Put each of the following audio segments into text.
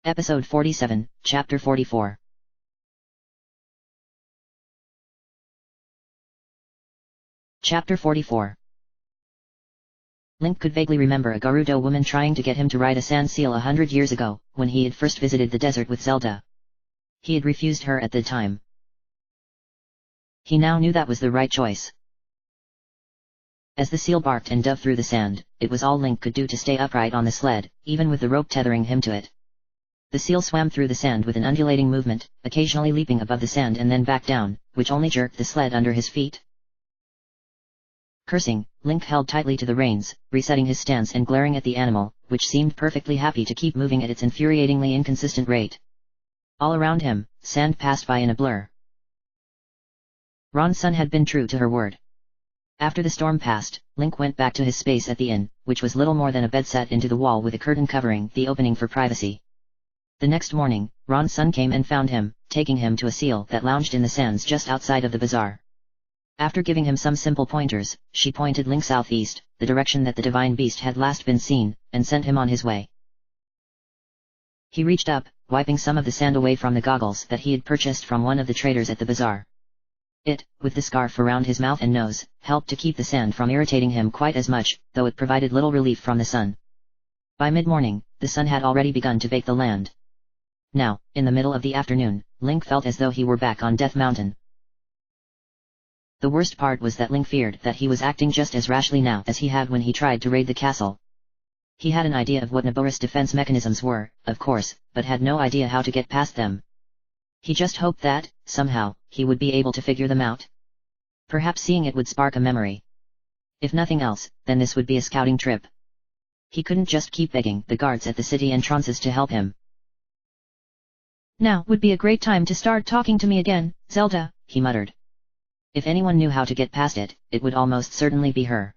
Episode 47, Chapter 44. Chapter 44. Link could vaguely remember a Gerudo woman trying to get him to ride a sand seal 100 years ago, when he had first visited the desert with Zelda. He had refused her at the time. He now knew that was the right choice. As the seal barked and dove through the sand, it was all Link could do to stay upright on the sled, even with the rope tethering him to it. The seal swam through the sand with an undulating movement, occasionally leaping above the sand and then back down, which only jerked the sled under his feet. Cursing, Link held tightly to the reins, resetting his stance and glaring at the animal, which seemed perfectly happy to keep moving at its infuriatingly inconsistent rate. All around him, sand passed by in a blur. Ron's son had been true to her word. After the storm passed, Link went back to his space at the inn, which was little more than a bed set into the wall with a curtain covering the opening for privacy. The next morning, Ron's son came and found him, taking him to a seal that lounged in the sands just outside of the bazaar. After giving him some simple pointers, she pointed Link southeast, the direction that the divine beast had last been seen, and sent him on his way. He reached up, wiping some of the sand away from the goggles that he had purchased from one of the traders at the bazaar. It, with the scarf around his mouth and nose, helped to keep the sand from irritating him quite as much, though it provided little relief from the sun. By mid-morning, the sun had already begun to bake the land. Now, in the middle of the afternoon, Link felt as though he were back on Death Mountain. The worst part was that Link feared that he was acting just as rashly now as he had when he tried to raid the castle. He had an idea of what Naboris defense mechanisms were, of course, but had no idea how to get past them. He just hoped that, somehow, he would be able to figure them out. Perhaps seeing it would spark a memory. If nothing else, then this would be a scouting trip. He couldn't just keep begging the guards at the city entrances to help him. Now would be a great time to start talking to me again, Zelda, he muttered. If anyone knew how to get past it, it would almost certainly be her.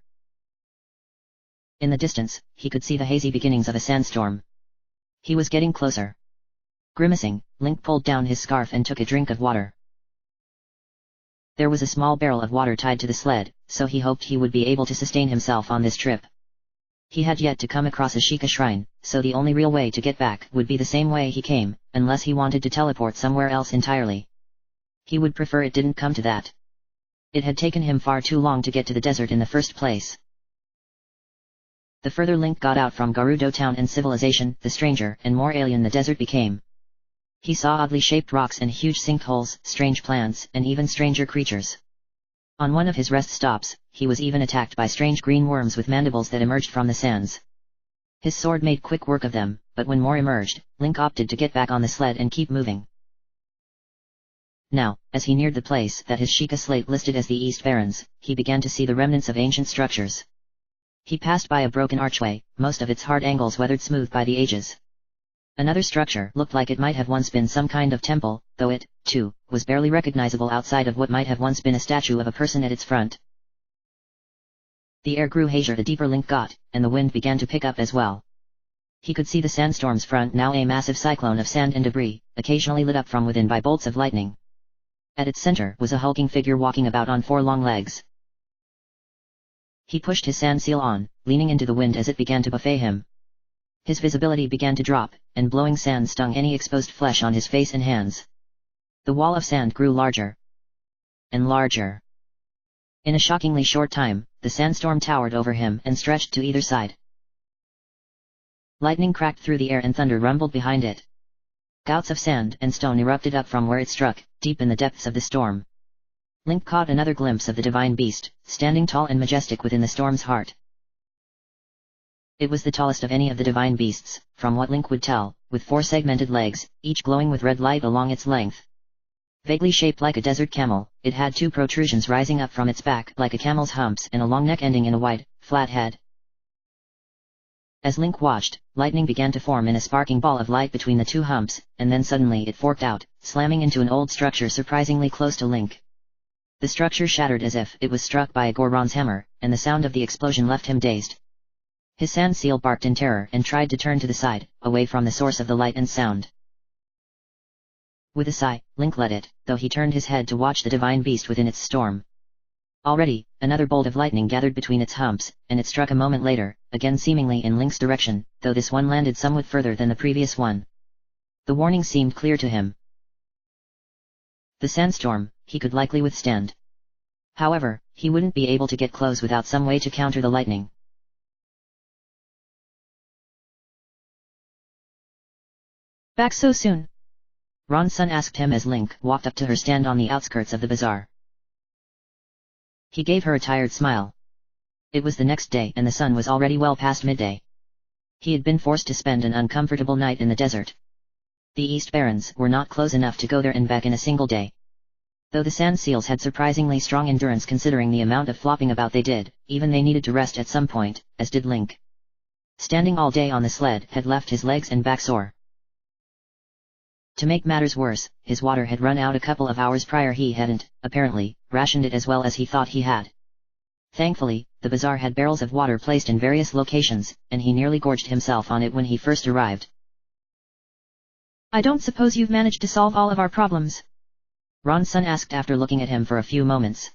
In the distance, he could see the hazy beginnings of a sandstorm. He was getting closer. Grimacing, Link pulled down his scarf and took a drink of water. There was a small barrel of water tied to the sled, so he hoped he would be able to sustain himself on this trip. He had yet to come across a Sheikah shrine, so the only real way to get back would be the same way he came, unless he wanted to teleport somewhere else entirely. He would prefer it didn't come to that. It had taken him far too long to get to the desert in the first place. The further Link got out from Gerudo town and civilization, the stranger and more alien the desert became. He saw oddly shaped rocks and huge sinkholes, strange plants, and even stranger creatures. On one of his rest stops, he was even attacked by strange green worms with mandibles that emerged from the sands. His sword made quick work of them, but when more emerged, Link opted to get back on the sled and keep moving. Now, as he neared the place that his Sheikah slate listed as the East Barrens, he began to see the remnants of ancient structures. He passed by a broken archway, most of its hard angles weathered smooth by the ages. Another structure looked like it might have once been some kind of temple, though it, too, was barely recognizable outside of what might have once been a statue of a person at its front. The air grew hazier the deeper Link got, and the wind began to pick up as well. He could see the sandstorm's front now a massive cyclone of sand and debris, occasionally lit up from within by bolts of lightning. At its center was a hulking figure walking about on four long legs. He pushed his sand seal on, leaning into the wind as it began to buffet him. His visibility began to drop, and blowing sand stung any exposed flesh on his face and hands. The wall of sand grew larger and larger. In a shockingly short time, the sandstorm towered over him and stretched to either side. Lightning cracked through the air and thunder rumbled behind it. Gouts of sand and stone erupted up from where it struck, deep in the depths of the storm. Link caught another glimpse of the divine beast, standing tall and majestic within the storm's heart. It was the tallest of any of the divine beasts, from what Link would tell, with four segmented legs, each glowing with red light along its length. Vaguely shaped like a desert camel, it had two protrusions rising up from its back like a camel's humps and a long neck ending in a wide, flat head. As Link watched, lightning began to form in a sparking ball of light between the two humps, and then suddenly it forked out, slamming into an old structure surprisingly close to Link. The structure shattered as if it was struck by a Goron's hammer, and the sound of the explosion left him dazed. His sand seal barked in terror and tried to turn to the side, away from the source of the light and sound. With a sigh, Link let it, though he turned his head to watch the divine beast within its storm. Already, another bolt of lightning gathered between its humps, and it struck a moment later, again seemingly in Link's direction, though this one landed somewhat further than the previous one. The warning seemed clear to him. The sandstorm, he could likely withstand. However, he wouldn't be able to get close without some way to counter the lightning. Back so soon? Ron's son asked him as Link walked up to her stand on the outskirts of the bazaar. He gave her a tired smile. It was the next day and the sun was already well past midday. He had been forced to spend an uncomfortable night in the desert. The East Barrens were not close enough to go there and back in a single day. Though the sand seals had surprisingly strong endurance considering the amount of flopping about they did, even they needed to rest at some point, as did Link. Standing all day on the sled had left his legs and back sore. To make matters worse, his water had run out a couple of hours prior. He hadn't, apparently, rationed it as well as he thought he had. Thankfully, the bazaar had barrels of water placed in various locations, and he nearly gorged himself on it when he first arrived. I don't suppose you've managed to solve all of our problems? Ron's son asked after looking at him for a few moments.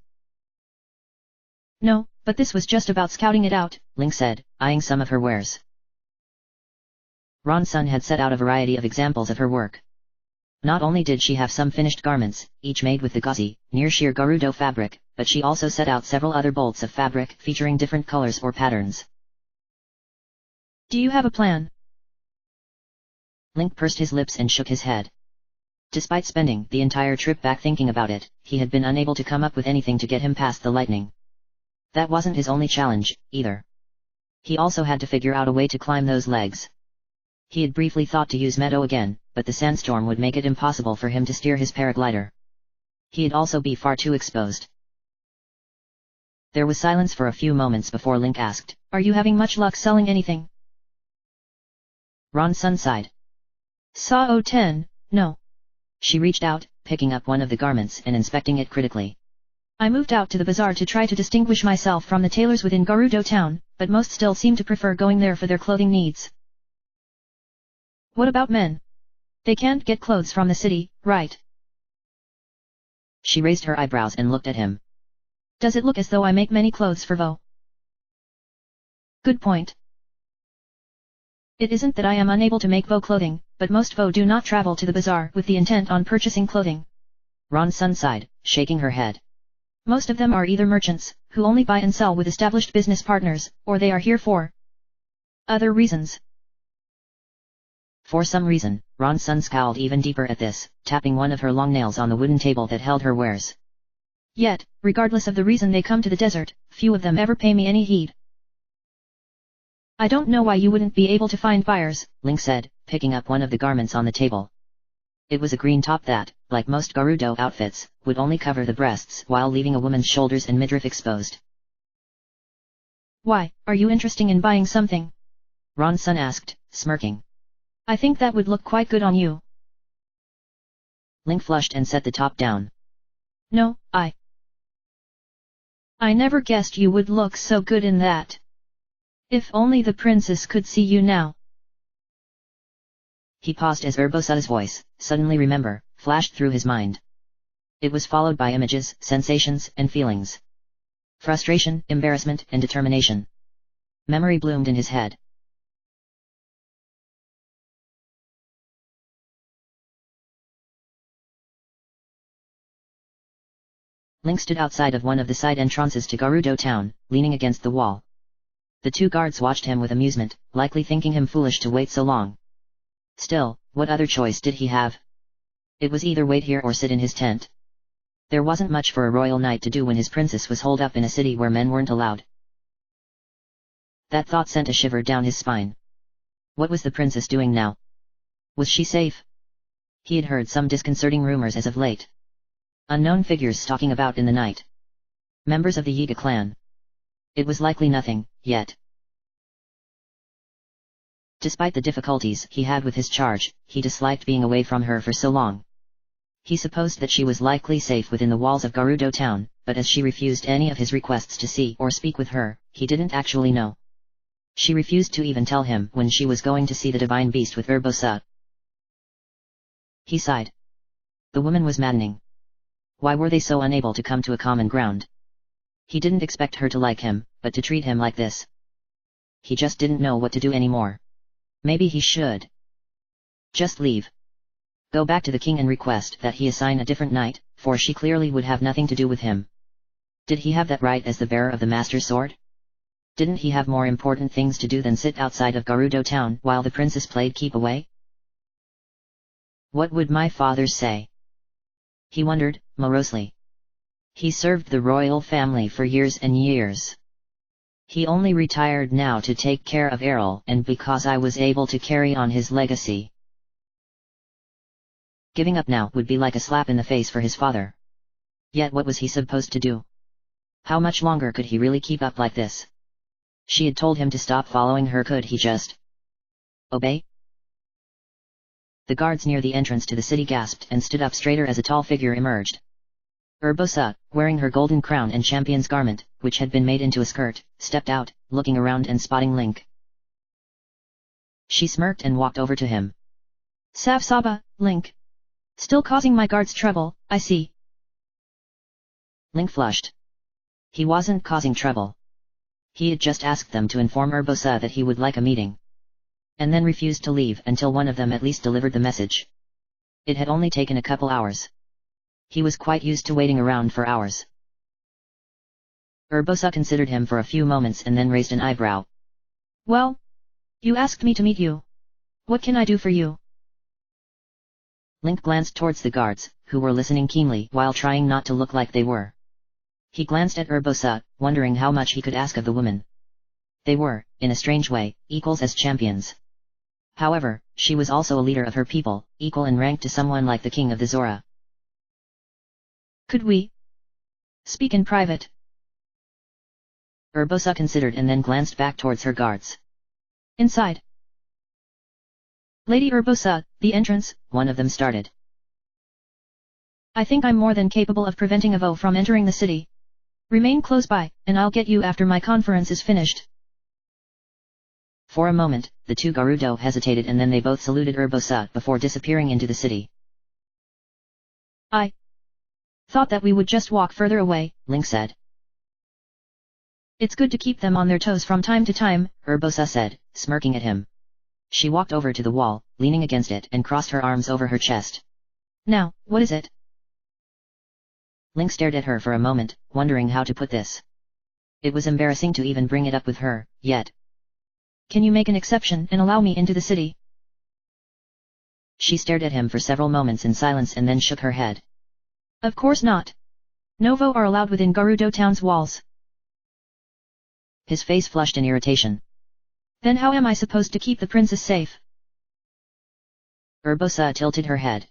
No, but this was just about scouting it out, Link said, eyeing some of her wares. Ron's son had set out a variety of examples of her work. Not only did she have some finished garments, each made with the gauzy, near-sheer Gerudo fabric, but she also set out several other bolts of fabric featuring different colors or patterns. Do you have a plan? Link pursed his lips and shook his head. Despite spending the entire trip back thinking about it, he had been unable to come up with anything to get him past the lightning. That wasn't his only challenge, either. He also had to figure out a way to climb those legs. He had briefly thought to use Meadow again, but the sandstorm would make it impossible for him to steer his paraglider. He'd also be far too exposed. There was silence for a few moments before Link asked, Are you having much luck selling anything? Ron's son sighed. Saw 10, no. She reached out, picking up one of the garments and inspecting it critically. I moved out to the bazaar to try to distinguish myself from the tailors within Gerudo town, but most still seem to prefer going there for their clothing needs. What about men? They can't get clothes from the city, right? She raised her eyebrows and looked at him. Does it look as though I make many clothes for Vo? Good point. It isn't that I am unable to make Vo clothing, but most Vo do not travel to the bazaar with the intent on purchasing clothing. Ron's son sighed, shaking her head. Most of them are either merchants, who only buy and sell with established business partners, or they are here for other reasons. For some reason, Ron's son scowled even deeper at this, tapping one of her long nails on the wooden table that held her wares. Yet, regardless of the reason they come to the desert, few of them ever pay me any heed. I don't know why you wouldn't be able to find buyers, Link said, picking up one of the garments on the table. It was a green top that, like most Gerudo outfits, would only cover the breasts while leaving a woman's shoulders and midriff exposed. Why, are you interested in buying something? Ron's son asked, smirking. I think that would look quite good on you. Link flushed and set the top down. No, I never guessed you would look so good in that. If only the princess could see you now. He paused as Urbosa's voice, suddenly remember, flashed through his mind. It was followed by images, sensations, and feelings. Frustration, embarrassment, and determination. Memory bloomed in his head. Link stood outside of one of the side entrances to Gerudo town, leaning against the wall. The two guards watched him with amusement, likely thinking him foolish to wait so long. Still, what other choice did he have? It was either wait here or sit in his tent. There wasn't much for a royal knight to do when his princess was holed up in a city where men weren't allowed. That thought sent a shiver down his spine. What was the princess doing now? Was she safe? He had heard some disconcerting rumors as of late. Unknown figures stalking about in the night. Members of the Yiga clan. It was likely nothing, yet. Despite the difficulties he had with his charge, he disliked being away from her for so long. He supposed that she was likely safe within the walls of Gerudo town, but as she refused any of his requests to see or speak with her, he didn't actually know. She refused to even tell him when she was going to see the divine beast with Urbosa. He sighed. The woman was maddening. Why were they so unable to come to a common ground? He didn't expect her to like him, but to treat him like this. He just didn't know what to do anymore. Maybe he should just leave. Go back to the king and request that he assign a different knight, for she clearly would have nothing to do with him. Did he have that right as the bearer of the master's sword? Didn't he have more important things to do than sit outside of Gerudo town while the princess played keep away? What would my father say? He wondered, morosely. He served the royal family for years and years. He only retired now to take care of Errol and because I was able to carry on his legacy. Giving up now would be like a slap in the face for his father. Yet what was he supposed to do? How much longer could he really keep up like this? She had told him to stop following her, could he just obey? The guards near the entrance to the city gasped and stood up straighter as a tall figure emerged. Urbosa, wearing her golden crown and champion's garment, which had been made into a skirt, stepped out, looking around and spotting Link. She smirked and walked over to him. Savsaba, Link. Still causing my guards trouble, I see. Link flushed. He wasn't causing trouble. He had just asked them to inform Urbosa that he would like a meeting. And then refused to leave until one of them at least delivered the message. It had only taken a couple hours. He was quite used to waiting around for hours. Urbosa considered him for a few moments and then raised an eyebrow. Well? You asked me to meet you. What can I do for you? Link glanced towards the guards, who were listening keenly while trying not to look like they were. He glanced at Urbosa, wondering how much he could ask of the woman. They were, in a strange way, equals as champions. However, she was also a leader of her people, equal in rank to someone like the king of the Zora. Could we speak in private? Urbosa considered and then glanced back towards her guards. Inside. Lady Urbosa, the entrance, one of them started. I think I'm more than capable of preventing a foe from entering the city. Remain close by, and I'll get you after my conference is finished. For a moment, the two Gerudo hesitated and then they both saluted Urbosa before disappearing into the city. I thought that we would just walk further away, Link said. It's good to keep them on their toes from time to time, Urbosa said, smirking at him. She walked over to the wall, leaning against it and crossed her arms over her chest. Now, what is it? Link stared at her for a moment, wondering how to put this. It was embarrassing to even bring it up with her, yet. Can you make an exception and allow me into the city? She stared at him for several moments in silence and then shook her head. Of course not. No foe are allowed within Gerudo town's walls. His face flushed in irritation. Then how am I supposed to keep the princess safe? Urbosa tilted her head.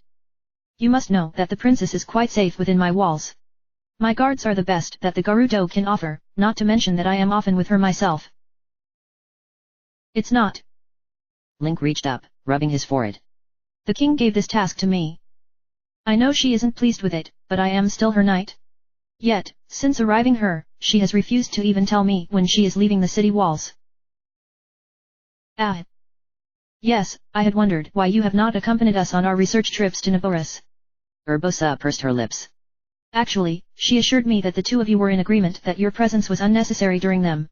You must know that the princess is quite safe within my walls. My guards are the best that the Gerudo can offer, not to mention that I am often with her myself. It's not. Link reached up, rubbing his forehead. The king gave this task to me. I know she isn't pleased with it, but I am still her knight. Yet, since arriving her, she has refused to even tell me when she is leaving the city walls. Ah. Yes, I had wondered why you have not accompanied us on our research trips to Naboris. Urbosa pursed her lips. Actually, she assured me that the two of you were in agreement that your presence was unnecessary during them.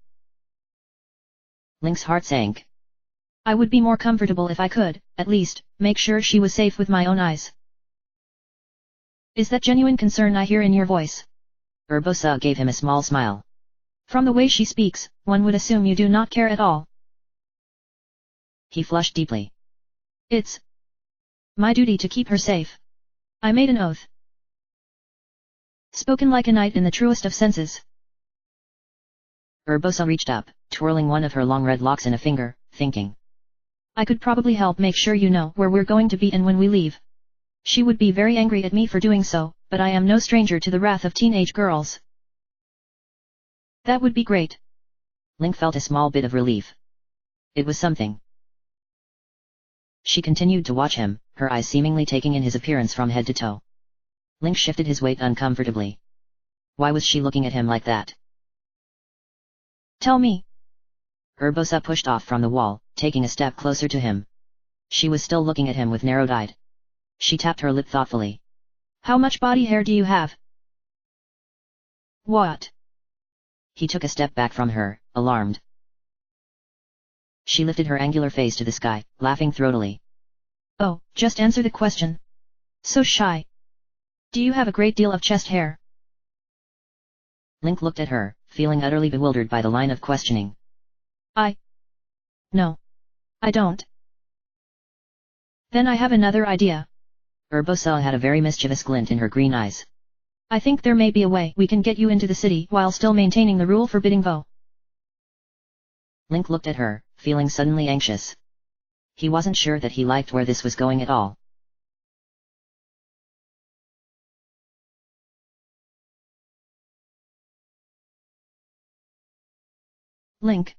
Link's heart sank. I would be more comfortable if I could, at least, make sure she was safe with my own eyes. Is that genuine concern I hear in your voice? Urbosa gave him a small smile. From the way she speaks, one would assume you do not care at all. He flushed deeply. It's my duty to keep her safe. I made an oath. Spoken like a knight in the truest of senses. Urbosa reached up, twirling one of her long red locks in a finger, thinking. I could probably help make sure you know where we're going to be and when we leave. She would be very angry at me for doing so, but I am no stranger to the wrath of teenage girls. That would be great. Link felt a small bit of relief. It was something. She continued to watch him, her eyes seemingly taking in his appearance from head to toe. Link shifted his weight uncomfortably. Why was she looking at him like that? Tell me. Urbosa pushed off from the wall, taking a step closer to him. She was still looking at him with narrowed-eyed. She tapped her lip thoughtfully. How much body hair do you have? What? He took a step back from her, alarmed. She lifted her angular face to the sky, laughing throatily. Oh, just answer the question. So shy. Do you have a great deal of chest hair? Link looked at her, feeling utterly bewildered by the line of questioning. No. I don't. Then I have another idea. Urbosa had a very mischievous glint in her green eyes. I think there may be a way we can get you into the city while still maintaining the rule forbidding vote. Link looked at her, feeling suddenly anxious. He wasn't sure that he liked where this was going at all. Link.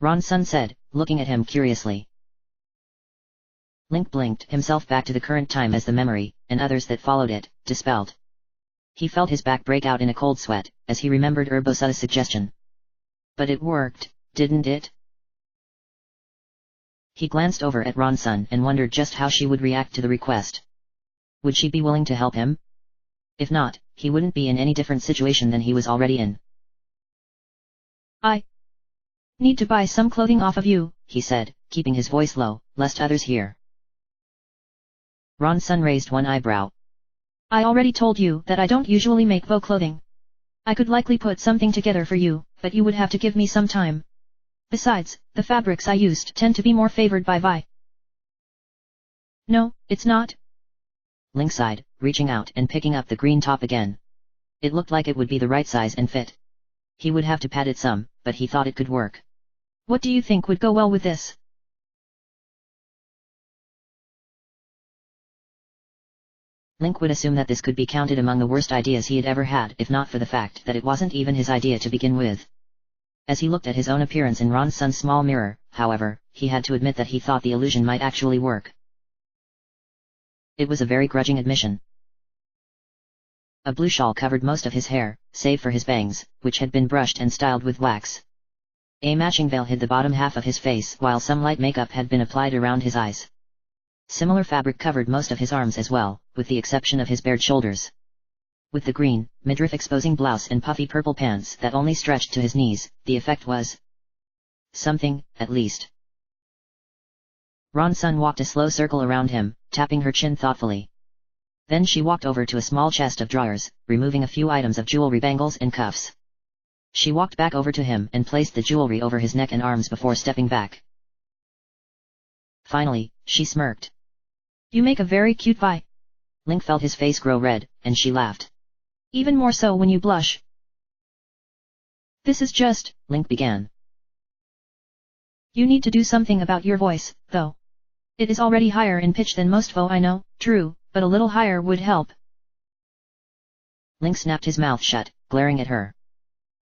Ron-sun said, looking at him curiously. Link blinked himself back to the current time as the memory, and others that followed it, dispelled. He felt his back break out in a cold sweat, as he remembered Urbosa's suggestion. But it worked, didn't it? He glanced over at Ron-sun and wondered just how she would react to the request. Would she be willing to help him? If not, he wouldn't be in any different situation than he was already in. I need to buy some clothing off of you, he said, keeping his voice low, lest others hear. Ron-sun raised one eyebrow. I already told you that I don't usually make vo clothing. I could likely put something together for you, but you would have to give me some time. Besides, the fabrics I used tend to be more favored by Vi. No, it's not. Link sighed, reaching out and picking up the green top again. It looked like it would be the right size and fit. He would have to pad it some, but he thought it could work. What do you think would go well with this? Link would assume that this could be counted among the worst ideas he had ever had if not for the fact that it wasn't even his idea to begin with. As he looked at his own appearance in Ron-sun's small mirror, however, he had to admit that he thought the illusion might actually work. It was a very grudging admission. A blue shawl covered most of his hair, save for his bangs, which had been brushed and styled with wax. A matching veil hid the bottom half of his face while some light makeup had been applied around his eyes. Similar fabric covered most of his arms as well, with the exception of his bared shoulders. With the green, midriff-exposing blouse and puffy purple pants that only stretched to his knees, the effect was something, at least. Ron-sun walked a slow circle around him, tapping her chin thoughtfully. Then she walked over to a small chest of drawers, removing a few items of jewelry, bangles and cuffs. She walked back over to him and placed the jewelry over his neck and arms before stepping back. Finally, she smirked. You make a very cute Vi. Link felt his face grow red, and she laughed. Even more so when you blush. This is just, Link began. You need to do something about your voice, though. It is already higher in pitch than most vo I know, true, but a little higher would help. Link snapped his mouth shut, glaring at her.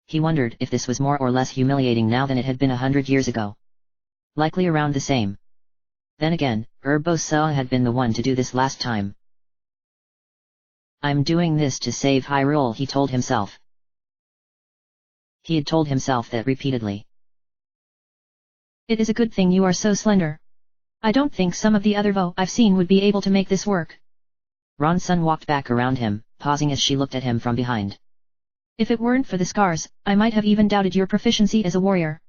He wondered if this was more or less humiliating now than it had been 100 years ago. Likely around the same. Then again, Urbosa had been the one to do this last time. I'm doing this to save Hyrule, he told himself. He had told himself that repeatedly. It is a good thing you are so slender. I don't think some of the other vo I've seen would be able to make this work. Ron-sun walked back around him, pausing as she looked at him from behind. If it weren't for the scars, I might have even doubted your proficiency as a warrior.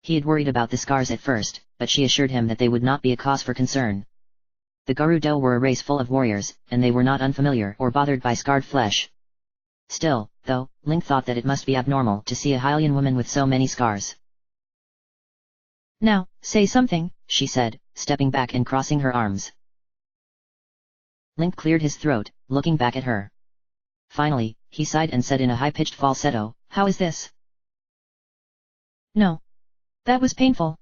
He had worried about the scars at first, but she assured him that they would not be a cause for concern. The Gerudo were a race full of warriors, and they were not unfamiliar or bothered by scarred flesh. Still, though, Link thought that it must be abnormal to see a Hylian woman with so many scars. Now, say something, she said, stepping back and crossing her arms. Link cleared his throat, looking back at her. Finally, he sighed and said in a high-pitched falsetto, How is this? No. That was painful.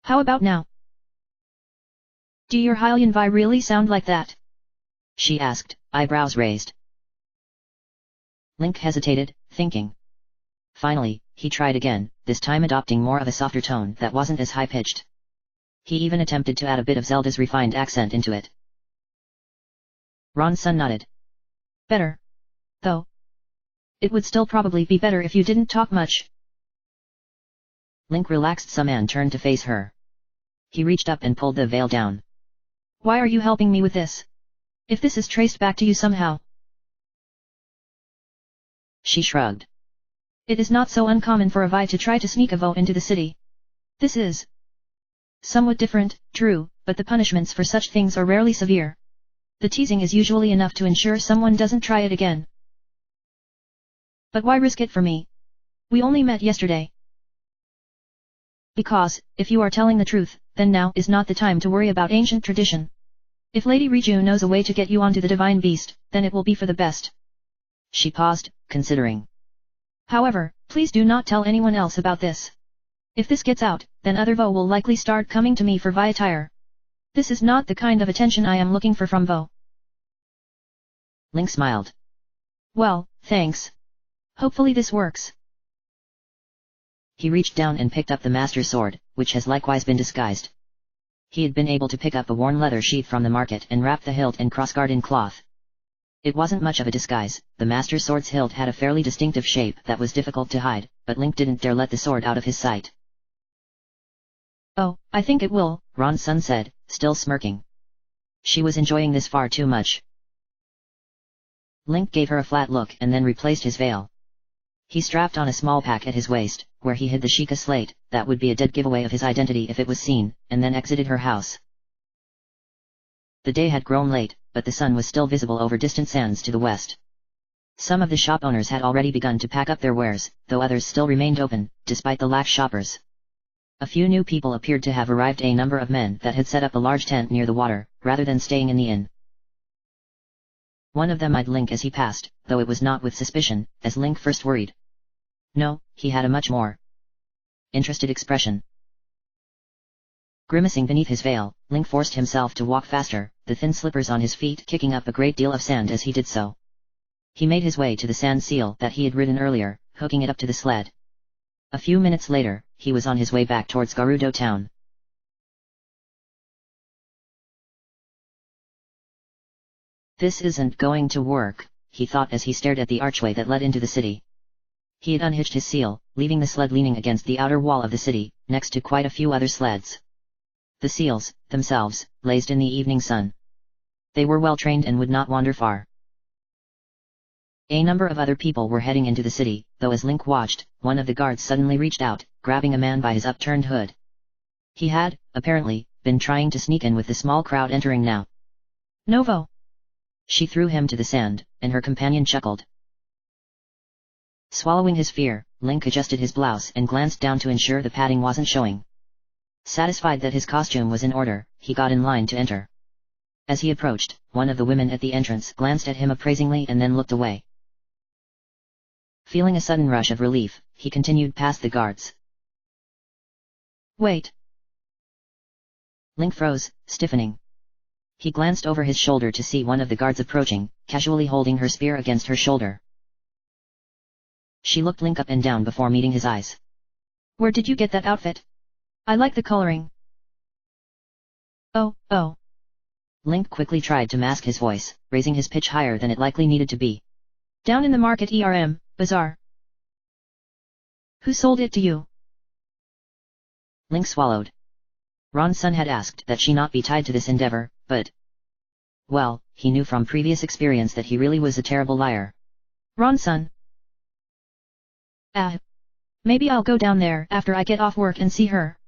How about now? Do your Hylian Vi really sound like that? She asked, eyebrows raised. Link hesitated, thinking. Finally, he tried again, this time adopting more of a softer tone that wasn't as high-pitched. He even attempted to add a bit of Zelda's refined accent into it. Ron-sun nodded. Better. Though. It would still probably be better if you didn't talk much. Link relaxed some and turned to face her. He reached up and pulled the veil down. Why are you helping me with this? If this is traced back to you somehow. She shrugged. It is not so uncommon for a Vi to try to sneak a vo into the city. This is somewhat different, true, but the punishments for such things are rarely severe. The teasing is usually enough to ensure someone doesn't try it again. But why risk it for me? We only met yesterday. Because, if you are telling the truth, then now is not the time to worry about ancient tradition. If Lady Riju knows a way to get you onto the divine beast, then it will be for the best. She paused, considering. However, please do not tell anyone else about this. If this gets out, then other Vo will likely start coming to me for Viatire. This is not the kind of attention I am looking for from Vo. Link smiled. Well, thanks. Hopefully this works. He reached down and picked up the master sword, which has likewise been disguised. He had been able to pick up a worn leather sheath from the market and wrap the hilt and crossguard in cloth. It wasn't much of a disguise, the master sword's hilt had a fairly distinctive shape that was difficult to hide, but Link didn't dare let the sword out of his sight. Oh, I think it will, Ron's son said, still smirking. She was enjoying this far too much. Link gave her a flat look and then replaced his veil. He strapped on a small pack at his waist, where he hid the Sheikah slate, that would be a dead giveaway of his identity if it was seen, and then exited her house. The day had grown late, but the sun was still visible over distant sands to the west. Some of the shop owners had already begun to pack up their wares, though others still remained open, despite the lax shoppers. A few new people appeared to have arrived, a number of men that had set up a large tent near the water, rather than staying in the inn. One of them eyed Link as he passed, though it was not with suspicion, as Link first worried. No, he had a much more interested expression. Grimacing beneath his veil, Link forced himself to walk faster, the thin slippers on his feet kicking up a great deal of sand as he did so. He made his way to the sand seal that he had ridden earlier, hooking it up to the sled. A few minutes later, he was on his way back towards Gerudo town. This isn't going to work, he thought as he stared at the archway that led into the city. He had unhitched his seal, leaving the sled leaning against the outer wall of the city, next to quite a few other sleds. The seals, themselves, blazed in the evening sun. They were well trained and would not wander far. A number of other people were heading into the city, though as Link watched, one of the guards suddenly reached out, grabbing a man by his upturned hood. He had, apparently, been trying to sneak in with the small crowd entering now. Novo! She threw him to the sand, and her companion chuckled. Swallowing his fear, Link adjusted his blouse and glanced down to ensure the padding wasn't showing. Satisfied that his costume was in order, he got in line to enter. As he approached, one of the women at the entrance glanced at him appraisingly and then looked away. Feeling a sudden rush of relief, he continued past the guards. Wait. Link froze, stiffening. He glanced over his shoulder to see one of the guards approaching, casually holding her spear against her shoulder. She looked Link up and down before meeting his eyes. Where did you get that outfit? I like the coloring. Oh. Link quickly tried to mask his voice, raising his pitch higher than it likely needed to be. Down in the market bazaar. Who sold it to you? Link swallowed. Ron's son had asked that she not be tied to this endeavor, but... well, he knew from previous experience that he really was a terrible liar. Ron's son. Maybe I'll go down there after I get off work and see her.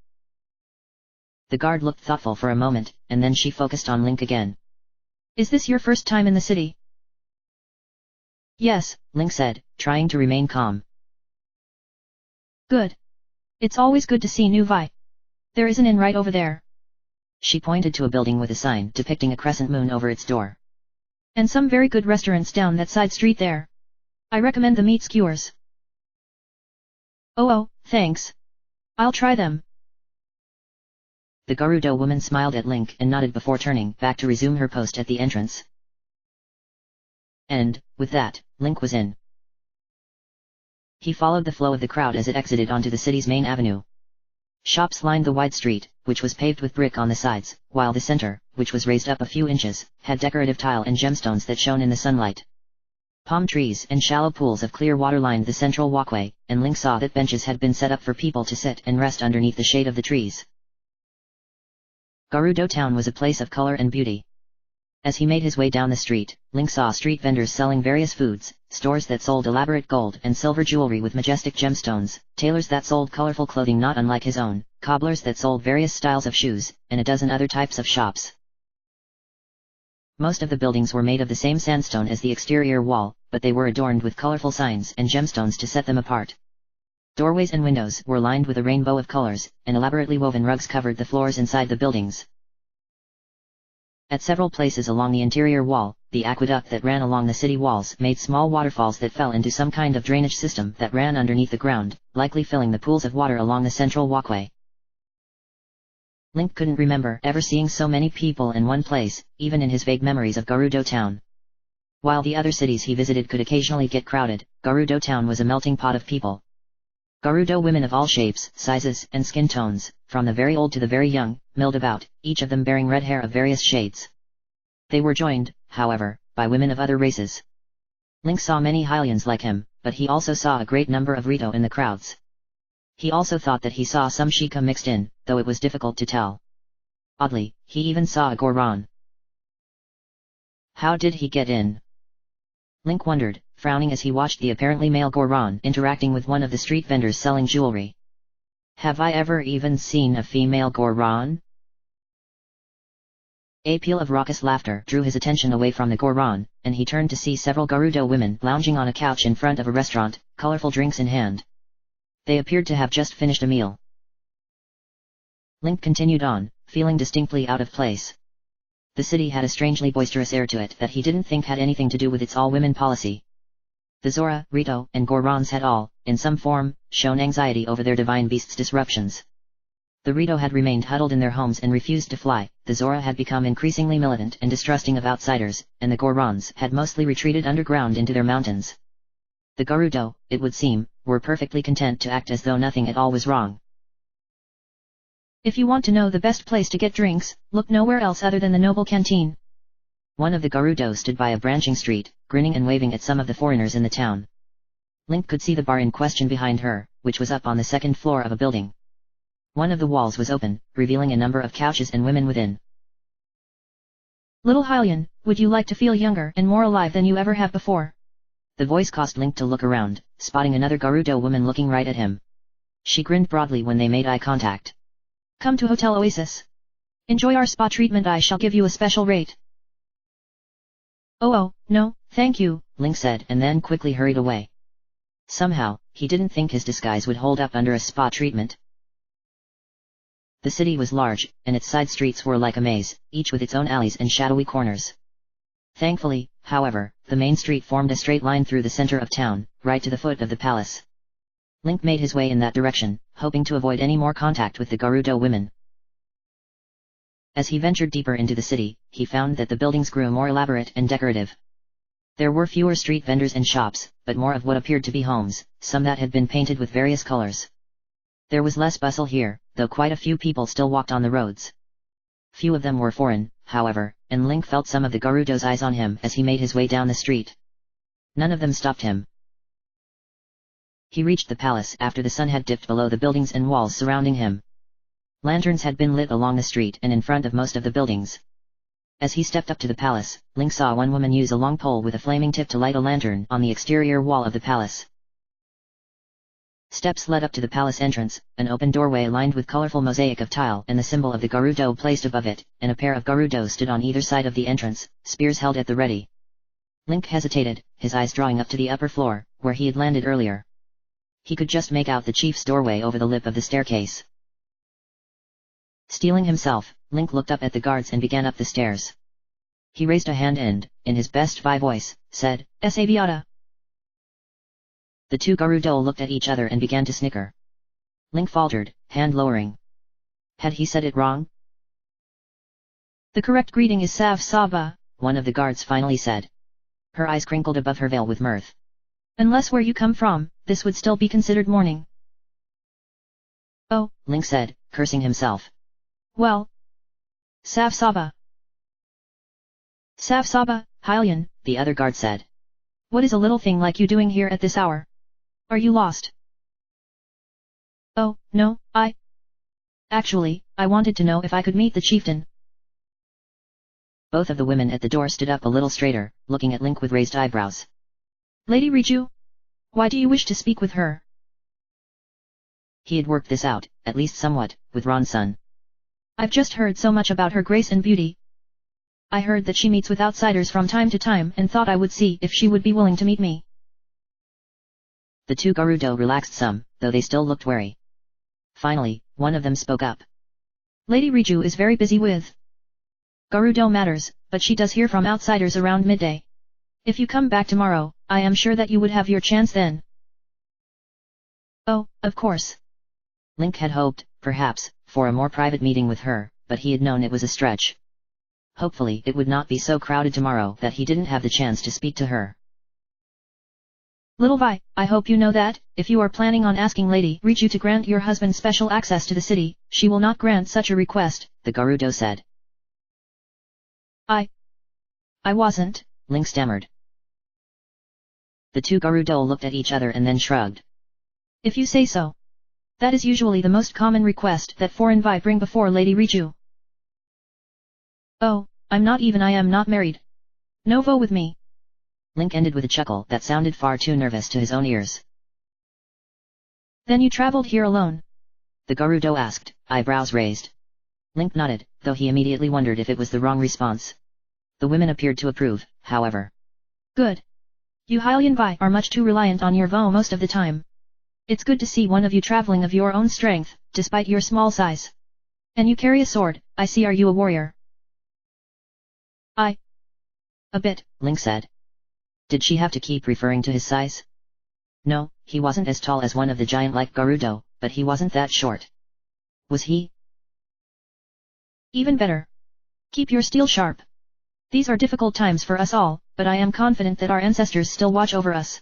The guard looked thoughtful for a moment, and then she focused on Link again. Is this your first time in the city? Yes, Link said, trying to remain calm. Good. It's always good to see new Vi. There is an inn right over there. She pointed to a building with a sign depicting a crescent moon over its door. And some very good restaurants down that side street there. I recommend the meat skewers. Oh, thanks. I'll try them. The Gerudo woman smiled at Link and nodded before turning back to resume her post at the entrance. And, with that, Link was in. He followed the flow of the crowd as it exited onto the city's main avenue. Shops lined the wide street, which was paved with brick on the sides, while the center, which was raised up a few inches, had decorative tile and gemstones that shone in the sunlight. Palm trees and shallow pools of clear water lined the central walkway, and Link saw that benches had been set up for people to sit and rest underneath the shade of the trees. Gerudo town was a place of color and beauty. As he made his way down the street, Link saw street vendors selling various foods, stores that sold elaborate gold and silver jewelry with majestic gemstones, tailors that sold colorful clothing not unlike his own, cobblers that sold various styles of shoes, and a dozen other types of shops. Most of the buildings were made of the same sandstone as the exterior wall, but they were adorned with colorful signs and gemstones to set them apart. Doorways and windows were lined with a rainbow of colors, and elaborately woven rugs covered the floors inside the buildings. At several places along the interior wall, the aqueduct that ran along the city walls made small waterfalls that fell into some kind of drainage system that ran underneath the ground, likely filling the pools of water along the central walkway. Link couldn't remember ever seeing so many people in one place, even in his vague memories of Gerudo Town. While the other cities he visited could occasionally get crowded, Gerudo Town was a melting pot of people. Gerudo women of all shapes, sizes, and skin tones, from the very old to the very young, milled about, each of them bearing red hair of various shades. They were joined, however, by women of other races. Link saw many Hylians like him, but he also saw a great number of Rito in the crowds. He also thought that he saw some Sheikah mixed in, though it was difficult to tell. Oddly, he even saw a Goron. How did he get in? Link wondered, frowning as he watched the apparently male Goron interacting with one of the street vendors selling jewelry. Have I ever even seen a female Goron? A peal of raucous laughter drew his attention away from the Goron, and he turned to see several Gerudo women lounging on a couch in front of a restaurant, colorful drinks in hand. They appeared to have just finished a meal. Link continued on, feeling distinctly out of place. The city had a strangely boisterous air to it that he didn't think had anything to do with its all-women policy. The Zora, Rito, and Gorons had all, in some form, shown anxiety over their divine beast's disruptions. The Rito had remained huddled in their homes and refused to fly, the Zora had become increasingly militant and distrusting of outsiders, and the Gorons had mostly retreated underground into their mountains. The Gerudo, it would seem, were perfectly content to act as though nothing at all was wrong. If you want to know the best place to get drinks, look nowhere else other than the noble canteen. One of the Gerudo stood by a branching street, grinning and waving at some of the foreigners in the town. Link could see the bar in question behind her, which was up on the second floor of a building. One of the walls was open, revealing a number of couches and women within. Little Hylian, would you like to feel younger and more alive than you ever have before? The voice caused Link to look around, spotting another Gerudo woman looking right at him. She grinned broadly when they made eye contact. Come to Hotel Oasis. Enjoy our spa treatment. I shall give you a special rate. Oh, no, thank you, Link said and then quickly hurried away. Somehow, he didn't think his disguise would hold up under a spa treatment. The city was large, and its side streets were like a maze, each with its own alleys and shadowy corners. Thankfully, however, the main street formed a straight line through the center of town, right to the foot of the palace. Link made his way in that direction, hoping to avoid any more contact with the Gerudo women. As he ventured deeper into the city, he found that the buildings grew more elaborate and decorative. There were fewer street vendors and shops, but more of what appeared to be homes, some that had been painted with various colors. There was less bustle here, though quite a few people still walked on the roads. Few of them were foreign, however, and Link felt some of the Gerudo's eyes on him as he made his way down the street. None of them stopped him. He reached the palace after the sun had dipped below the buildings and walls surrounding him. Lanterns had been lit along the street and in front of most of the buildings. As he stepped up to the palace, Link saw one woman use a long pole with a flaming tip to light a lantern on the exterior wall of the palace. Steps led up to the palace entrance, an open doorway lined with colorful mosaic of tile and the symbol of the Gerudo placed above it, and a pair of Gerudo stood on either side of the entrance, spears held at the ready. Link hesitated, his eyes drawing up to the upper floor, where he had landed earlier. He could just make out the chief's doorway over the lip of the staircase. Steeling himself, Link looked up at the guards and began up the stairs. He raised a hand and, in his best Vi voice, said, "Saviata." The two Gerudo looked at each other and began to snicker. Link faltered, hand lowering. Had he said it wrong? The correct greeting is Sav Saba, one of the guards finally said. Her eyes crinkled above her veil with mirth. Unless where you come from, this would still be considered mourning. Oh, Link said, cursing himself. Well. Sav Saba. Sav Saba, Hylian, the other guard said. What is a little thing like you doing here at this hour? Are you lost? Oh, no, Actually, I wanted to know if I could meet the chieftain. Both of the women at the door stood up a little straighter, looking at Link with raised eyebrows. Lady Riju? Why do you wish to speak with her? He had worked this out, at least somewhat, with Ron's son. I've just heard so much about her grace and beauty. I heard that she meets with outsiders from time to time and thought I would see if she would be willing to meet me. The two Gerudo relaxed some, though they still looked wary. Finally, one of them spoke up. Lady Riju is very busy with Gerudo matters, but she does hear from outsiders around midday. If you come back tomorrow, I am sure that you would have your chance then. Oh, of course. Link had hoped, perhaps, for a more private meeting with her, but he had known it was a stretch. Hopefully it would not be so crowded tomorrow that he didn't have the chance to speak to her. Little Vi, I hope you know that, if you are planning on asking Lady Riju to grant your husband special access to the city, she will not grant such a request, the Gerudo said. I wasn't, Link stammered. The two Gerudo looked at each other and then shrugged. If you say so. That is usually the most common request that foreign Vi bring before Lady Riju. Oh, I am not married. No vow with me. Link ended with a chuckle that sounded far too nervous to his own ears. Then you traveled here alone? The Gerudo asked, eyebrows raised. Link nodded, though he immediately wondered if it was the wrong response. The women appeared to approve, however. Good. You Hylian Vi are much too reliant on your vow most of the time. It's good to see one of you traveling of your own strength, despite your small size. And you carry a sword, I see. Are you a warrior? A bit, Link said. Did she have to keep referring to his size? No, he wasn't as tall as one of the giant-like Gerudo, but he wasn't that short. Was he? Even better. Keep your steel sharp. These are difficult times for us all, but I am confident that our ancestors still watch over us.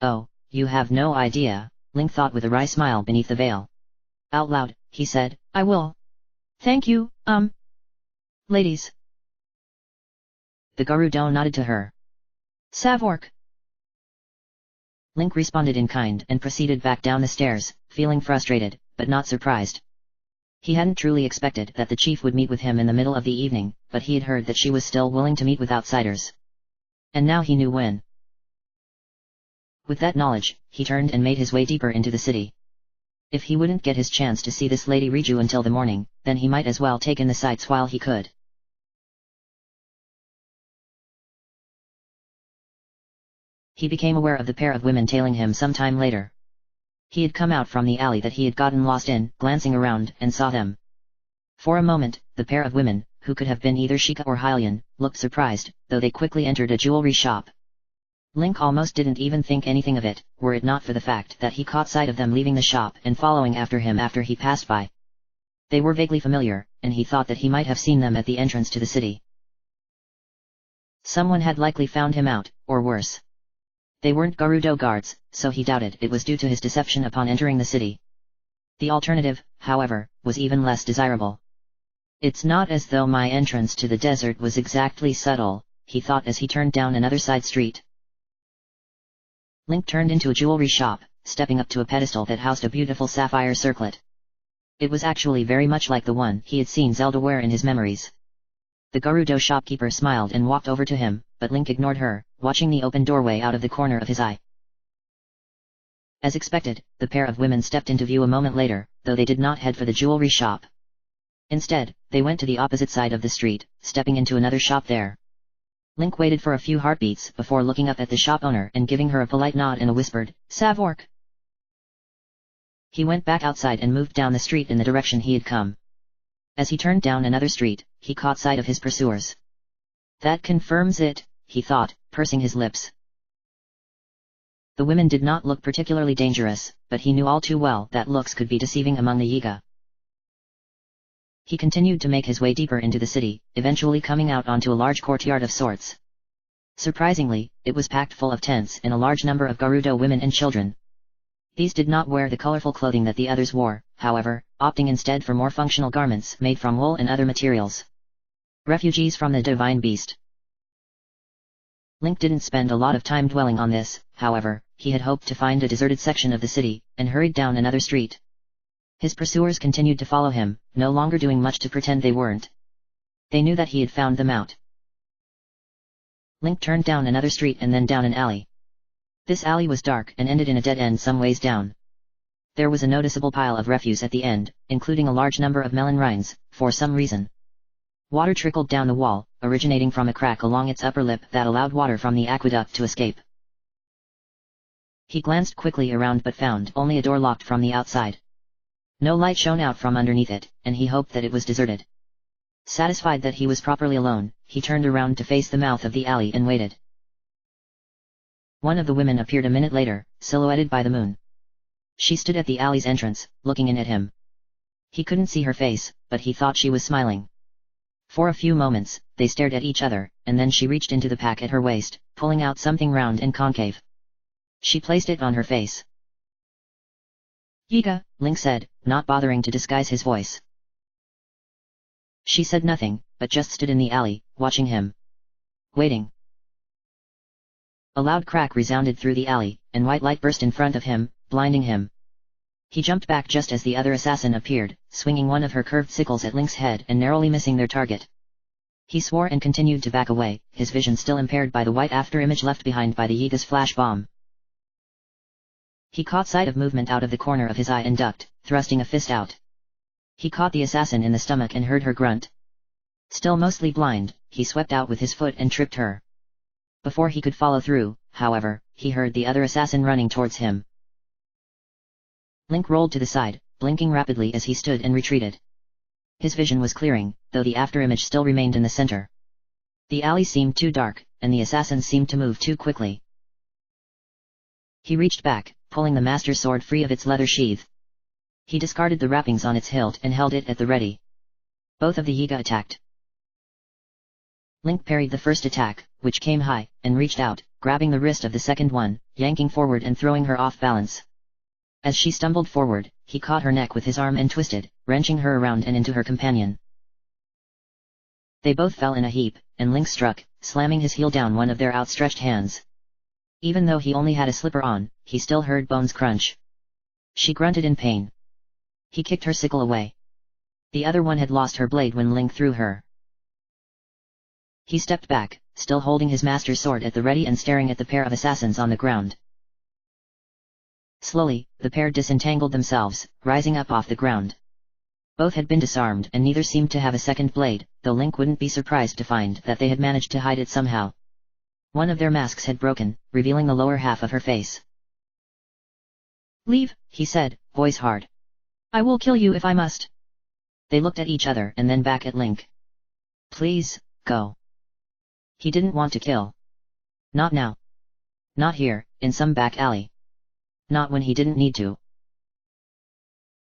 Oh, you have no idea, Link thought with a wry smile beneath the veil. Out loud, he said, I will. Thank you, ladies. The Gerudo nodded to her. Savork. Link responded in kind and proceeded back down the stairs, feeling frustrated, but not surprised. He hadn't truly expected that the chief would meet with him in the middle of the evening, but he had heard that she was still willing to meet with outsiders. And now he knew when. With that knowledge, he turned and made his way deeper into the city. If he wouldn't get his chance to see this Lady Riju until the morning, then he might as well take in the sights while he could. He became aware of the pair of women tailing him some time later. He had come out from the alley that he had gotten lost in, glancing around, and saw them. For a moment, the pair of women, who could have been either Sheikah or Hylian, looked surprised, though they quickly entered a jewelry shop. Link almost didn't even think anything of it, were it not for the fact that he caught sight of them leaving the shop and following after him after he passed by. They were vaguely familiar, and he thought that he might have seen them at the entrance to the city. Someone had likely found him out, or worse. They weren't Gerudo guards, so he doubted it was due to his deception upon entering the city. The alternative, however, was even less desirable. It's not as though my entrance to the desert was exactly subtle, he thought as he turned down another side street. Link turned into a jewelry shop, stepping up to a pedestal that housed a beautiful sapphire circlet. It was actually very much like the one he had seen Zelda wear in his memories. The Gerudo shopkeeper smiled and walked over to him, but Link ignored her, watching the open doorway out of the corner of his eye. As expected, the pair of women stepped into view a moment later, though they did not head for the jewelry shop. Instead, they went to the opposite side of the street, stepping into another shop there. Link waited for a few heartbeats before looking up at the shop owner and giving her a polite nod and a whispered, Savork. He went back outside and moved down the street in the direction he had come. As he turned down another street, he caught sight of his pursuers. That confirms it, he thought, pursing his lips. The women did not look particularly dangerous, but he knew all too well that looks could be deceiving among the Yiga. He continued to make his way deeper into the city, eventually coming out onto a large courtyard of sorts. Surprisingly, it was packed full of tents and a large number of Gerudo women and children. These did not wear the colorful clothing that the others wore, however, opting instead for more functional garments made from wool and other materials. Refugees from the Divine Beast. Link didn't spend a lot of time dwelling on this, however, he had hoped to find a deserted section of the city, and hurried down another street. His pursuers continued to follow him, no longer doing much to pretend they weren't. They knew that he had found them out. Link turned down another street and then down an alley. This alley was dark and ended in a dead end some ways down. There was a noticeable pile of refuse at the end, including a large number of melon rinds, for some reason. Water trickled down the wall, originating from a crack along its upper lip that allowed water from the aqueduct to escape. He glanced quickly around but found only a door locked from the outside. No light shone out from underneath it, and he hoped that it was deserted. Satisfied that he was properly alone, he turned around to face the mouth of the alley and waited. One of the women appeared a minute later, silhouetted by the moon. She stood at the alley's entrance, looking in at him. He couldn't see her face, but he thought she was smiling. For a few moments, they stared at each other, and then she reached into the pack at her waist, pulling out something round and concave. She placed it on her face. Yiga, Link said, not bothering to disguise his voice. She said nothing, but just stood in the alley, watching him. Waiting. A loud crack resounded through the alley, and white light burst in front of him, blinding him. He jumped back just as the other assassin appeared, swinging one of her curved sickles at Link's head and narrowly missing their target. He swore and continued to back away, his vision still impaired by the white afterimage left behind by the Yiga's flash bomb. He caught sight of movement out of the corner of his eye and ducked, thrusting a fist out. He caught the assassin in the stomach and heard her grunt. Still mostly blind, he swept out with his foot and tripped her. Before he could follow through, however, he heard the other assassin running towards him. Link rolled to the side, blinking rapidly as he stood and retreated. His vision was clearing, though the afterimage still remained in the center. The alley seemed too dark, and the assassins seemed to move too quickly. He reached back, pulling the master sword free of its leather sheath. He discarded the wrappings on its hilt and held it at the ready. Both of the Yiga attacked. Link parried the first attack, which came high, and reached out, grabbing the wrist of the second one, yanking forward and throwing her off balance. As she stumbled forward, he caught her neck with his arm and twisted, wrenching her around and into her companion. They both fell in a heap, and Link struck, slamming his heel down one of their outstretched hands. Even though he only had a slipper on, he still heard bones crunch. She grunted in pain. He kicked her sickle away. The other one had lost her blade when Link threw her. He stepped back, still holding his master's sword at the ready and staring at the pair of assassins on the ground. Slowly, the pair disentangled themselves, rising up off the ground. Both had been disarmed and neither seemed to have a second blade, though Link wouldn't be surprised to find that they had managed to hide it somehow. One of their masks had broken, revealing the lower half of her face. "Leave," he said, voice hard. "I will kill you if I must." They looked at each other and then back at Link. "Please, go." He didn't want to kill. Not now. Not here, in some back alley. Not when he didn't need to.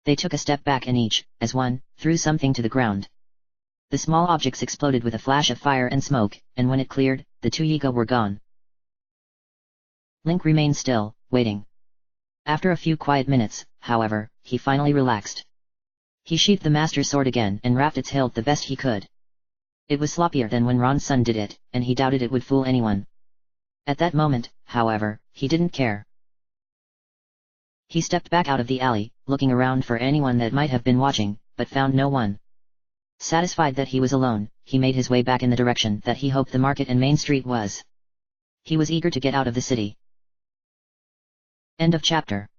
They took a step back and each, as one, threw something to the ground. The small objects exploded with a flash of fire and smoke, and when it cleared, the two Yiga were gone. Link remained still, waiting. After a few quiet minutes, however, he finally relaxed. He sheathed the master's sword again and wrapped its hilt the best he could. It was sloppier than when Ron's son did it, and he doubted it would fool anyone. At that moment, however, he didn't care. He stepped back out of the alley, looking around for anyone that might have been watching, but found no one. Satisfied that he was alone, he made his way back in the direction that he hoped the market and main street was. He was eager to get out of the city. End of chapter.